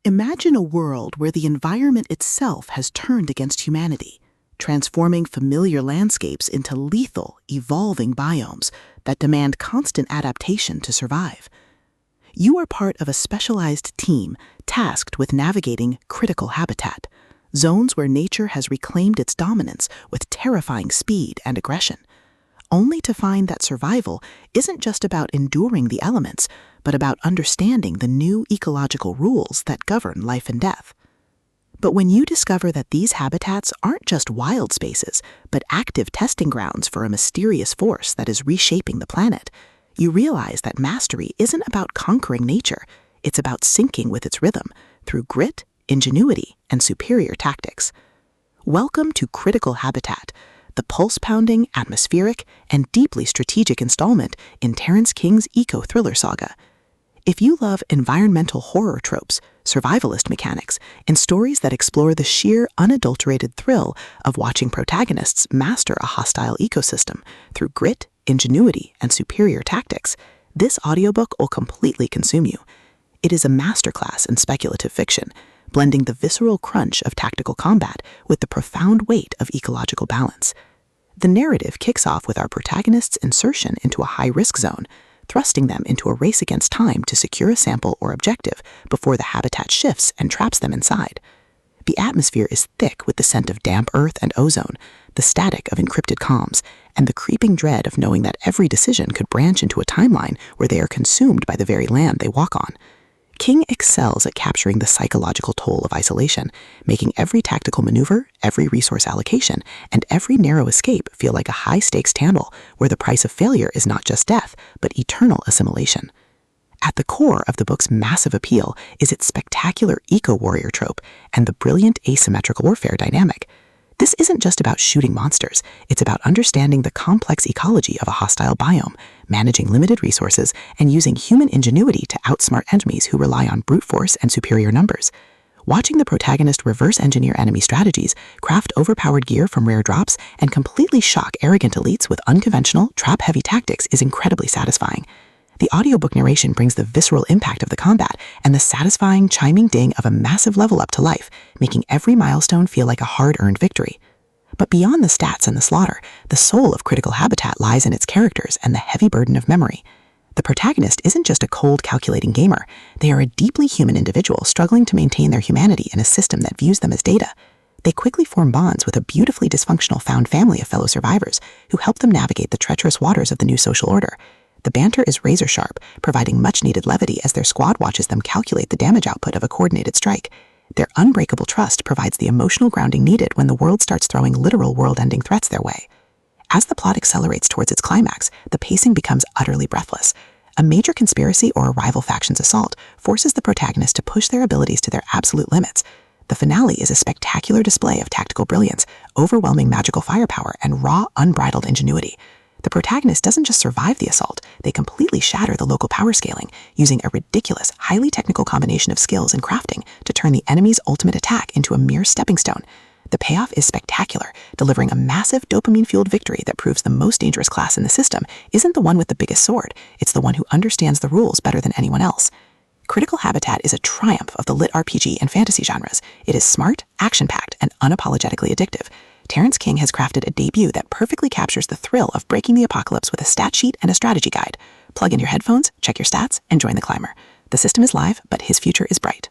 Imagine a world where the environment itself has turned against humanity, transforming familiar landscapes into lethal, evolving biomes that demand constant adaptation to survive. You are part of a specialized team tasked with navigating critical habitat, zones where nature has reclaimed its dominance with terrifying speed and aggression, only to find that survival isn't just about enduring the elements, but about understanding the new ecological rules that govern life and death. But when you discover that these habitats aren't just wild spaces, but active testing grounds for a mysterious force that is reshaping the planet, you realize that mastery isn't about conquering nature, it's about syncing with its rhythm through grit, ingenuity, and superior tactics. Welcome to Critical Habitat, the pulse-pounding, atmospheric, and deeply strategic installment in Terrence King's eco-thriller saga. If you love environmental horror tropes, survivalist mechanics, and stories that explore the sheer, unadulterated thrill of watching protagonists master a hostile ecosystem through grit, ingenuity, and superior tactics, this audiobook will completely consume you. It is a masterclass in speculative fiction, blending the visceral crunch of tactical combat with the profound weight of ecological balance. The narrative kicks off with our protagonist's insertion into a high-risk zone, thrusting them into a race against time to secure a sample or objective before the habitat shifts and traps them inside. The atmosphere is thick with the scent of damp earth and ozone, the static of encrypted comms, and the creeping dread of knowing that every decision could branch into a timeline where they are consumed by the very land they walk on. King excels at capturing the psychological toll of isolation, making every tactical maneuver, every resource allocation, and every narrow escape feel like a high-stakes tangle where the price of failure is not just death, but eternal assimilation. At the core of the book's massive appeal is its spectacular eco-warrior trope and the brilliant asymmetrical warfare dynamic. This isn't just about shooting monsters, it's about understanding the complex ecology of a hostile biome, managing limited resources, and using human ingenuity to outsmart enemies who rely on brute force and superior numbers. Watching the protagonist reverse engineer enemy strategies, craft overpowered gear from rare drops, and completely shock arrogant elites with unconventional, trap-heavy tactics is incredibly satisfying. The audiobook narration brings the visceral impact of the combat and the satisfying, chiming ding of a massive level up to life, making every milestone feel like a hard-earned victory. But beyond the stats and the slaughter, the soul of Critical Habitat lies in its characters and the heavy burden of memory. The protagonist isn't just a cold, calculating gamer. They are a deeply human individual struggling to maintain their humanity in a system that views them as data. They quickly form bonds with a beautifully dysfunctional found family of fellow survivors who help them navigate the treacherous waters of the new social order. The banter is razor-sharp, providing much-needed levity as their squad watches them calculate the damage output of a coordinated strike. Their unbreakable trust provides the emotional grounding needed when the world starts throwing literal world-ending threats their way. As the plot accelerates towards its climax, the pacing becomes utterly breathless. A major conspiracy or a rival faction's assault forces the protagonist to push their abilities to their absolute limits. The finale is a spectacular display of tactical brilliance, overwhelming magical firepower, and raw, unbridled ingenuity. The protagonist doesn't just survive the assault, they completely shatter the local power scaling, using a ridiculous, highly technical combination of skills and crafting to turn the enemy's ultimate attack into a mere stepping stone. The payoff is spectacular, delivering a massive dopamine-fueled victory that proves the most dangerous class in the system isn't the one with the biggest sword, it's the one who understands the rules better than anyone else. Critical Habitat is a triumph of the LitRPG and fantasy genres. It is smart, action-packed, and unapologetically addictive. Terrence King has crafted a debut that perfectly captures the thrill of breaking the apocalypse with a stat sheet and a strategy guide. Plug in your headphones, check your stats, and join the climber. The system is live, but his future is bright.